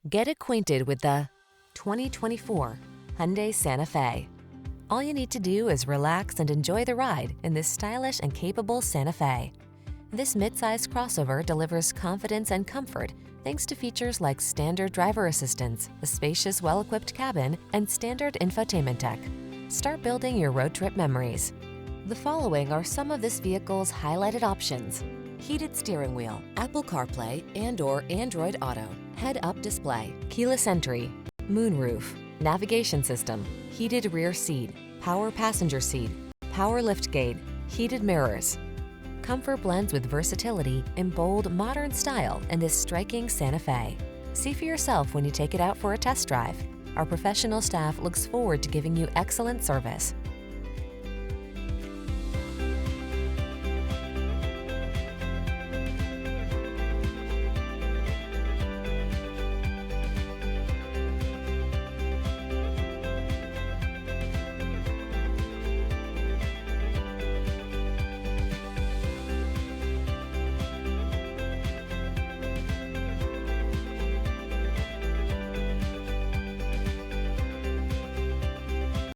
Get acquainted with the 2024 Hyundai Santa Fe. All you need to do is relax and enjoy the ride in this stylish and capable Santa Fe. This midsize crossover delivers confidence and comfort thanks to features like standard driver assistance, a spacious, well-equipped cabin, and standard infotainment tech. Start building your road trip memories. The following are some of this vehicle's highlighted options: heated steering wheel, Apple CarPlay and/or Android Auto, head-up display, keyless entry, moonroof, navigation system, heated rear seat, power passenger seat, power liftgate, heated mirrors. Comfort blends with versatility in bold, modern style in this striking Santa Fe. See for yourself when you take it out for a test drive. Our professional staff looks forward to giving you excellent service.